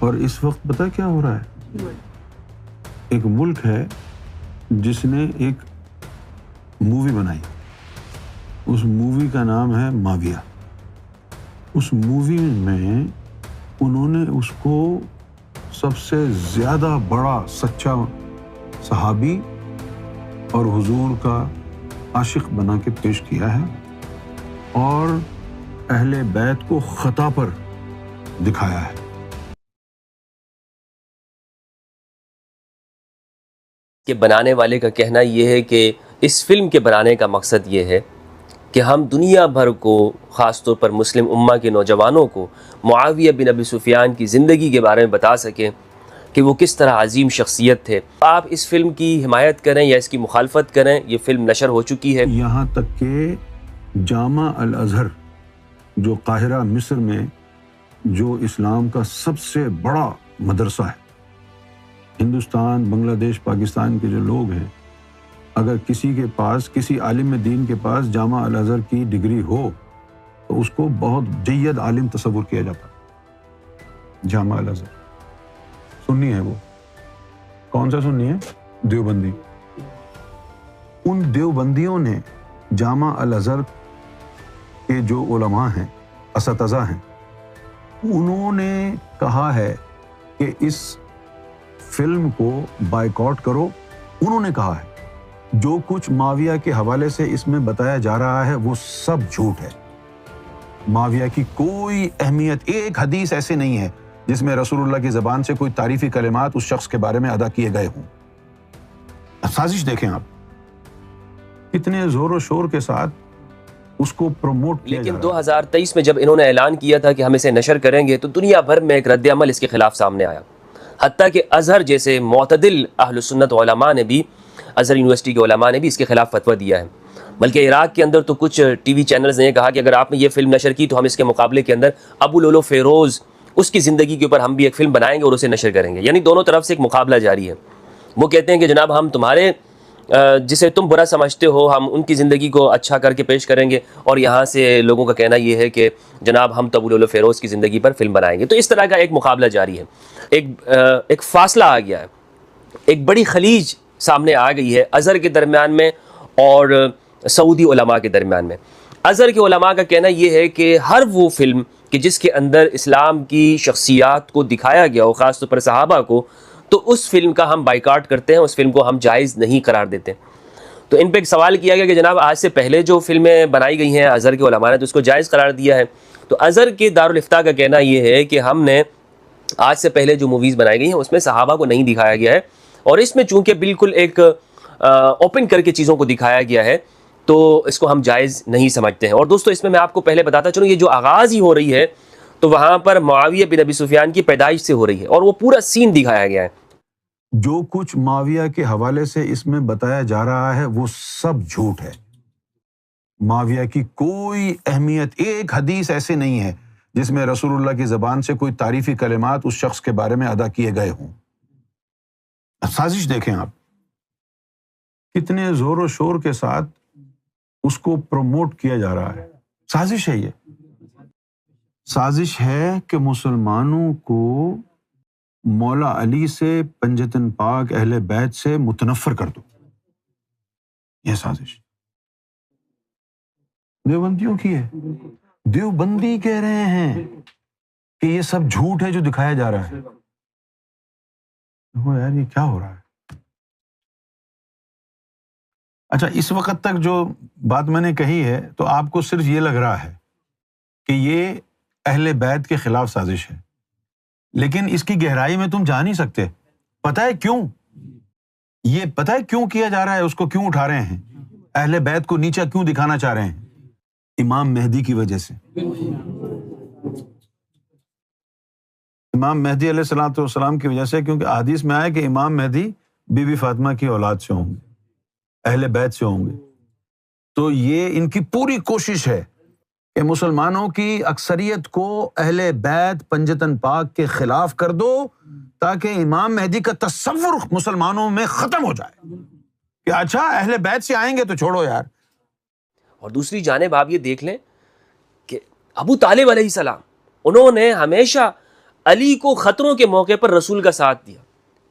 اور اس وقت پتہ کیا ہو رہا ہے؟ ایک ملک ہے جس نے ایک مووی بنائی، اس مووی کا نام ہے ماویہ۔ اس مووی میں انہوں نے اس کو سب سے زیادہ بڑا سچا صحابی اور حضور کا عاشق بنا کے پیش کیا ہے، اور اہل بیت کو خطا پر دکھایا ہے۔ کہ بنانے والے کا کہنا یہ ہے کہ اس فلم کے بنانے کا مقصد یہ ہے کہ ہم دنیا بھر کو، خاص طور پر مسلم امہ کے نوجوانوں کو، معاویہ بن ابی سفیان کی زندگی کے بارے میں بتا سکیں کہ وہ کس طرح عظیم شخصیت تھے۔ آپ اس فلم کی حمایت کریں یا اس کی مخالفت کریں، یہ فلم نشر ہو چکی ہے۔ یہاں تک کہ جامع الازہر جو قاہرہ مصر میں جو اسلام کا سب سے بڑا مدرسہ ہے، ہندوستان، بنگلہ دیش، پاکستان کے جو لوگ ہیں، اگر کسی کے پاس، کسی عالم دین کے پاس جامع الازہر کی ڈگری ہو تو اس کو بہت جید عالم تصور کیا جاتا ہے۔ جامع الازہر سنی ہے، وہ کون سا سنی ہے؟ دیوبندی۔ ان دیوبندیوں نے جامع الازہر کے جو علماء ہیں، اساتذہ ہیں، انہوں نے کہا ہے کہ اس فلم کو بائیکاٹ کرو۔ انہوں نے کہا ہے جو کچھ معاویہ کے حوالے سے اس میں بتایا جا رہا ہے وہ سب جھوٹ ہے۔ معاویہ کی کوئی اہمیت، ایک حدیث ایسے نہیں ہے جس میں رسول اللہ کی زبان سے کوئی تعریفی کلمات اس شخص کے بارے میں ادا کیے گئے ہوں۔ سازش دیکھیں آپ، کتنے زور و شور کے ساتھ اس کو پروموٹ کیا جا رہا ہے۔ لیکن 2023 میں جب انہوں نے اعلان کیا تھا کہ ہم اسے نشر کریں گے تو دنیا بھر میں ایک رد عمل اس کے خلاف سامنے آیا، حتیٰ کہ ازہر جیسے معتدل اہل سنت علماء نے بھی، ازہر یونیورسٹی کے علماء نے بھی اس کے خلاف فتویٰ دیا ہے۔ بلکہ عراق کے اندر تو کچھ ٹی وی چینلز نے یہ کہا کہ اگر آپ نے یہ فلم نشر کی تو ہم اس کے مقابلے کے اندر ابو لولو فیروز، اس کی زندگی کے اوپر ہم بھی ایک فلم بنائیں گے اور اسے نشر کریں گے۔ یعنی دونوں طرف سے ایک مقابلہ جاری ہے۔ وہ کہتے ہیں کہ جناب ہم تمہارے جسے تم برا سمجھتے ہو، ہم ان کی زندگی کو اچھا کر کے پیش کریں گے، اور یہاں سے لوگوں کا کہنا یہ ہے کہ جناب ہم ابو لولو فیروز کی زندگی پر فلم بنائیں گے۔ تو اس طرح کا ایک مقابلہ جاری ہے، ایک فاصلہ آ گیا ہے، ایک بڑی خلیج سامنے آ گئی ہے ازہر کے درمیان میں اور سعودی علماء کے درمیان میں۔ ازہر کے علماء کا کہنا یہ ہے کہ ہر وہ فلم کہ جس کے اندر اسلام کی شخصیات کو دکھایا گیا ہو، خاص طور پر صحابہ کو، تو اس فلم کا ہم بائیکاٹ کرتے ہیں، اس فلم کو ہم جائز نہیں قرار دیتے۔ تو ان پہ ایک سوال کیا گیا کہ جناب آج سے پہلے جو فلمیں بنائی گئی ہیں ازہر کے علماء نے تو اس کو جائز قرار دیا ہے۔ تو ازہر کے دارالافتاء کا کہنا یہ ہے کہ ہم نے آج سے پہلے جو موویز بنائی گئی ہیں اس میں صحابہ کو نہیں دکھایا گیا ہے، اور اس میں چونکہ بالکل ایک اوپن کر کے چیزوں کو دکھایا گیا ہے تو اس کو ہم جائز نہیں سمجھتے ہیں۔ اور دوستو اس میں آپ کو پہلے بتاتا چلوں، یہ جو آغاز ہی ہو رہی ہے تو وہاں پر معاویہ بن ابی سفیان کی پیدائش سے ہو رہی ہے، اور وہ پورا سین دکھایا گیا ہے۔ جو کچھ معاویہ کے حوالے سے اس میں بتایا جا رہا ہے وہ سب جھوٹ ہے۔ معاویہ کی کوئی اہمیت، ایک حدیث ایسے نہیں ہے جس میں رسول اللہ کی زبان سے کوئی تعریفی کلمات اس شخص کے بارے میں ادا کیے گئے ہوں۔ سازش دیکھیں آپ، کتنے زور و شور کے ساتھ اس کو پروموٹ کیا جا رہا ہے۔ سازش ہے، یہ سازش ہے کہ مسلمانوں کو مولا علی سے، پنجتن پاک اہل بیت سے متنفر کر دو، یہ سازش دیوبندیوں کی ہے۔ دیوبندی کہہ رہے ہیں کہ یہ سب جھوٹ ہے جو دکھایا جا رہا ہے۔ دیکھو یار یہ کیا ہو رہا ہے۔ اچھا، اس وقت تک جو بات میں نے کہی ہے تو آپ کو صرف یہ لگ رہا ہے کہ یہ اہل بیت کے خلاف سازش ہے، لیکن اس کی گہرائی میں تم جا نہیں سکتے۔ پتہ ہے کیوں؟ یہ پتہ ہے کیوں کیا جا رہا ہے، اس کو کیوں اٹھا رہے ہیں، اہل بیت کو نیچا کیوں دکھانا چاہ رہے ہیں؟ امام مہدی کی وجہ سے۔ امام مہدی علیہ الصلوۃ والسلام کی وجہ سے، کیونکہ احادیث میں آیا کہ امام مہدی بی بی فاطمہ کی اولاد سے ہوں گے، اہل بیت سے ہوں گے۔ تو یہ ان کی پوری کوشش ہے کہ مسلمانوں کی اکثریت کو اہل بیت پنجتن پاک کے خلاف کر دو تاکہ امام مہدی کا تصور مسلمانوں میں ختم ہو جائے کہ اچھا اہل بیت سے آئیں گے تو چھوڑو یار۔ اور دوسری جانب آپ یہ دیکھ لیں کہ ابو طالب علیہ السلام، انہوں نے ہمیشہ علی کو خطروں کے موقع پر رسول کا ساتھ دیا،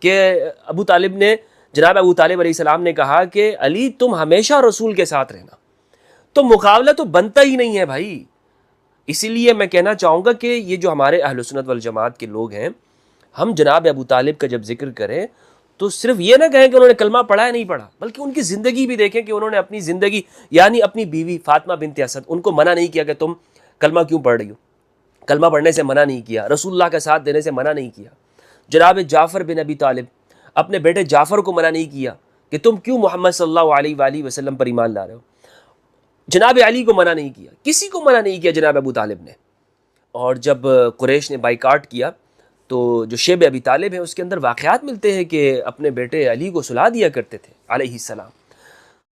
کہ ابو طالب نے، جناب ابو طالب علیہ السلام نے کہا کہ علی تم ہمیشہ رسول کے ساتھ رہنا، تو مقابلہ تو بنتا ہی نہیں ہے بھائی. اسی لیے میں کہنا چاہوں گا کہ یہ جو ہمارے اہل سنت والجماعت کے لوگ ہیں، ہم جناب ابو طالب کا جب ذکر کریں تو صرف یہ نہ کہیں کہ انہوں نے کلمہ پڑھا ہے نہیں پڑھا، بلکہ ان کی زندگی بھی دیکھیں کہ انہوں نے اپنی زندگی، یعنی اپنی بیوی فاطمہ بنت اسد، ان کو منع نہیں کیا کہ تم کلمہ کیوں پڑھ رہی ہو، کلمہ پڑھنے سے منع نہیں کیا، رسول اللہ کا ساتھ دینے سے منع نہیں کیا. جناب جعفر بن ابی طالب، اپنے بیٹے جعفر کو منع نہیں کیا کہ تم کیوں محمد صلی اللہ علیہ وآلہ وسلم پر ایمان لا رہے ہو. جناب علی کو منع نہیں کیا، کسی کو منع نہیں کیا جناب ابو طالب نے. اور جب قریش نے بائیکاٹ کیا تو جو شیب ابی طالب ہے اس کے اندر واقعات ملتے ہیں کہ اپنے بیٹے علی کو سلا دیا کرتے تھے علیہ السلام.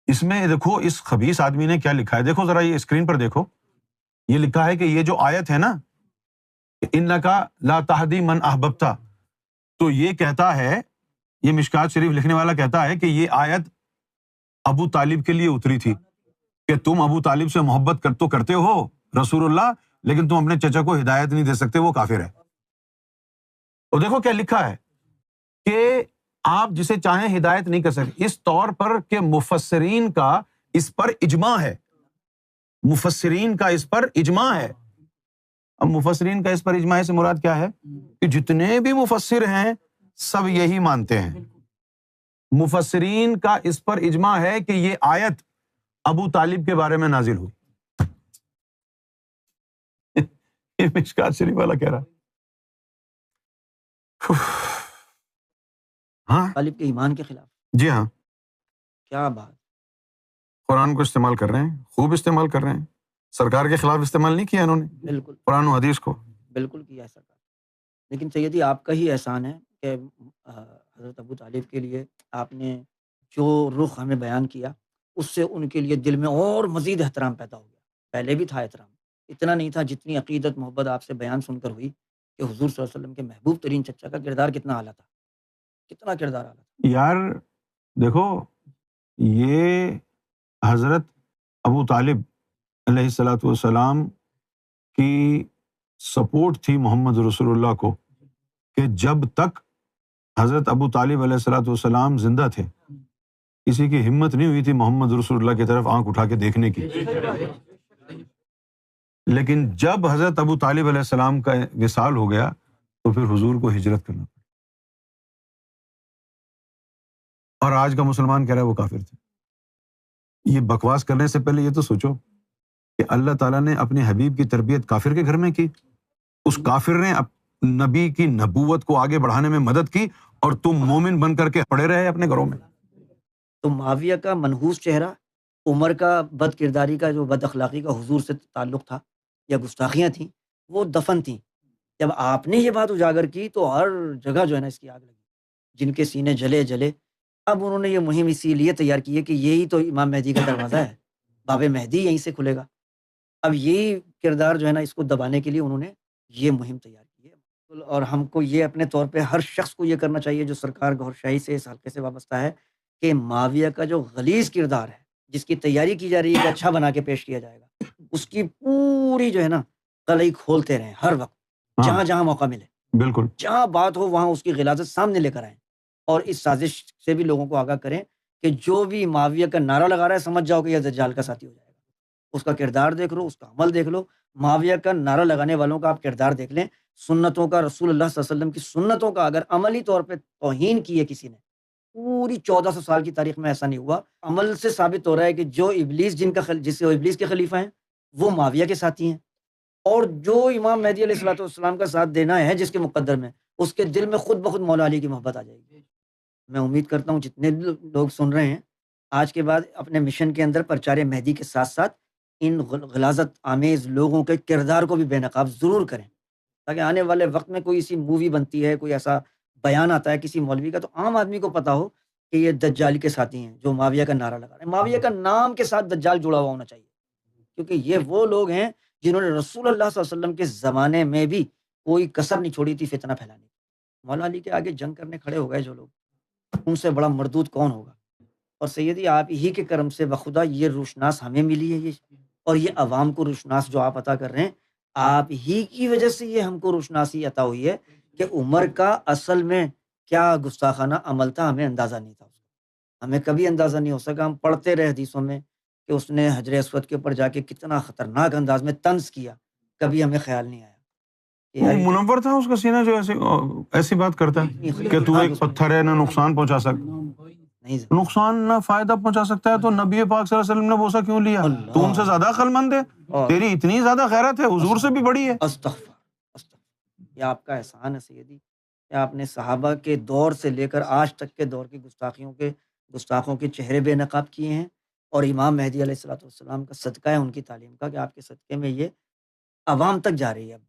اس میں دیکھو اس خبیث آدمی نے کیا لکھا ہے، دیکھو ذرا یہ اسکرین پر دیکھو، یہ لکھا ہے کہ یہ جو آیت ہے نا، انکا لا تہدی من احببت، تو یہ کہتا ہے، یہ مشکات شریف لکھنے والا کہتا ہے کہ یہ آیت ابو طالب کے لیے اتری تھی کہ تم ابو طالب سے محبت تو کرتے ہو رسول اللہ، لیکن تم اپنے چچا کو ہدایت نہیں دے سکتے، وہ کافر ہے. اور دیکھو کیا لکھا ہے کہ آپ جسے چاہیں ہدایت نہیں کر سکتے، اس طور پر کہ مفسرین کا اس پر اجماع ہے، مفسرین کا اس پر اجماع ہے. اب مفسرین کا اس پر اجماع سے مراد کیا ہے کہ جتنے بھی مفسر ہیں سب یہی مانتے ہیں. مفسرین کا اس پر اجماع ہے کہ یہ آیت ابو طالب کے بارے میں نازل ہوئی. یہ مشکات شریف والا کہہ رہا. ہاں طالب کے ایمان کے خلاف. جی ہاں، کیا بات. قرآن کو استعمال کر رہے ہیں، خوب استعمال کر رہے ہیں. سرکار کے خلاف استعمال نہیں کیا انہوں نے بالکل قرآن و حدیث کو. بالکل کیا ہے سرکار. لیکن سیدی آپ کا ہی احسان ہے کہ حضرت ابو طالب کے لیے آپ نے جو رخ ہمیں بیان کیا، اس سے ان کے لیے دل میں اور مزید احترام پیدا ہو گیا. پہلے بھی تھا احترام، اتنا نہیں تھا جتنی عقیدت محبت آپ سے بیان سن کر ہوئی کہ حضور صلی اللہ علیہ وسلم کے محبوب ترین چچا کا کردار کتنا اعلیٰ تھا، کتنا کردار اعلیٰ تھا. یار دیکھو، یہ حضرت ابو طالب علیہ الصلوۃ والسلام کی سپورٹ تھی محمد رسول اللہ کو، کہ جب تک حضرت ابو طالب علیہ الصلوۃ والسلام زندہ تھے کسی کی ہمت نہیں ہوئی تھی محمد رسول اللہ کی طرف آنکھ اٹھا کے دیکھنے کی. لیکن جب حضرت ابو طالب علیہ السلام کا وصال ہو گیا تو پھر حضور کو ہجرت کرنا پڑا. اور آج کا مسلمان کہہ رہا ہے وہ کافر تھے. یہ بکواس کرنے سے پہلے یہ تو سوچو کہ اللہ تعالیٰ نے اپنے حبیب کی تربیت کافر کے گھر میں کی، اس کافر نے نبی کی نبوت کو آگے بڑھانے میں مدد کی، اور تم مومن بن کر کے پڑے رہے اپنے گھروں میں. تو معاویہ کا منحوس چہرہ، عمر کا بد کرداری کا جو بد اخلاقی کا حضور سے تعلق تھا یا گستاخیاں تھیں، وہ دفن تھیں. جب آپ نے یہ بات اجاگر کی تو ہر جگہ جو ہے نا اس کی آگ لگی، جن کے سینے جلے جلے. اب انہوں نے یہ مہم اسی لیے تیار کی ہے کہ یہی تو امام مہدی کا دروازہ ہے، باب مہدی یہیں سے کھلے گا. اب یہی کردار جو ہے نا اس کو دبانے کے لیے انہوں نے یہ مہم تیار کی ہے. اور ہم کو یہ اپنے طور پہ ہر شخص کو یہ کرنا چاہیے جو سرکار گور شاہی سے اس حلقے سے وابستہ ہے کہ معاویہ کا جو غلیظ کردار ہے، جس کی تیاری کی جا رہی ہے کہ اچھا بنا کے پیش کیا جائے گا، اس کی پوری جو ہے نا قلعی کھولتے رہیں ہر وقت، جہاں جہاں موقع ملے، بالکل جہاں بات ہو وہاں اس کی غلاظت سامنے لے کر آئیں. اور اس سازش سے بھی لوگوں کو آگاہ کریں کہ جو بھی معاویہ کا نعرہ لگا رہا ہے سمجھ جاؤ کہ یہ دجال کا ساتھی ہو جائے گا. اس کا کردار دیکھ لو، اس کا عمل دیکھ لو. معاویہ کا نعرہ لگانے والوں کا آپ کردار دیکھ لیں. سنتوں کا، رسول اللہ صلی اللہ علیہ وسلم کی سنتوں کا اگر عملی طور پہ توہین کی ہے کسی نے، پوری 1400 سال کی تاریخ میں ایسا نہیں ہوا. عمل سے ثابت ہو رہا ہے کہ جو ابلیس جس ابلیس کے خلیفہ ہیں وہ معاویہ کے ساتھی ہیں، اور جو امام مہدی علیہ الصلوۃ والسلام کا ساتھ دینا ہے جس کے مقدر میں، اس کے دل میں خود بخود مولا علی کی محبت آ جائے گی. میں امید کرتا ہوں جتنے بھی لوگ سن رہے ہیں آج کے بعد اپنے مشن کے اندر پرچار مہدی کے ساتھ ساتھ ان غلاظت آمیز لوگوں کے کردار کو بھی بے نقاب ضرور کریں، تاکہ آنے والے وقت میں کوئی ایسی مووی بنتی ہے، کوئی ایسا بیان آتا ہے کسی مولوی کا، تو عام آدمی کو پتا ہو کہ یہ دجال کے ساتھی ہیں جو معاویہ کا نعرہ لگا رہے ہیں. معاویہ کا نام کے ساتھ دجال جڑا ہوا ہونا چاہیے، کیونکہ یہ وہ لوگ ہیں جنہوں نے رسول اللہ صلی اللہ علیہ وسلم کے زمانے میں بھی کوئی کسر نہیں چھوڑی تھی فتنہ پھیلانے کی. مولا علی کے آگے جنگ کرنے کھڑے ہو گئے جو لوگ، ان سے بڑا مردود کون ہوگا. اور سیدی آپ ہی کے کرم سے بخدا یہ روشناس ہمیں ملی ہے، یہ اور یہ عوام کو روشناس جو آپ عطا کر رہے ہیں، آپ ہی کی وجہ سے یہ ہم کو روشناسی عطا ہوئی ہے کہ عمر کا اصل میں کیا گستاخانہ عمل تھا، ہمیں اندازہ نہیں تھا اس کا، ہمیں کبھی اندازہ نہیں ہو سکا۔ ہم پڑھتے رہے حدیثوں میں کہ اس نے حجر اسود کے اوپر جا کے کتنا خطرناک انداز میں طنز کیا، کبھی ہمیں خیال نہیں آیا کہ وہ یار منور تھا اس کا سینہ جو ایسی بات کرتا اتنی ہے کہ تو خطرناک ایک اس میں پتھر ہے، نہ نقصان پہنچا سکتا، نہیں نقصان نہ فائدہ پہنچا سکتا ہے، تو نبی پاک صلی اللہ علیہ وسلم نے بوسہ کیوں لیا؟ تو ان سے اللہ زیادہ عقل مند ہے، اور تیری اتنی زیادہ غیرت ہے، حضور سے بھی بڑی ہے۔ استغفر استغفر، یہ آپ کا احسان ہے سیدی کہ آپ نے صحابہ کے دور سے لے کر آج تک کے دور کی گستاخوں کے چہرے بے نقاب کیے ہیں، اور امام مہدی علیہ الصلوۃ والسلام کا صدقہ ہے ان کی تعلیم کا کہ آپ کے صدقے میں یہ عوام تک جا رہی ہے اب بھی۔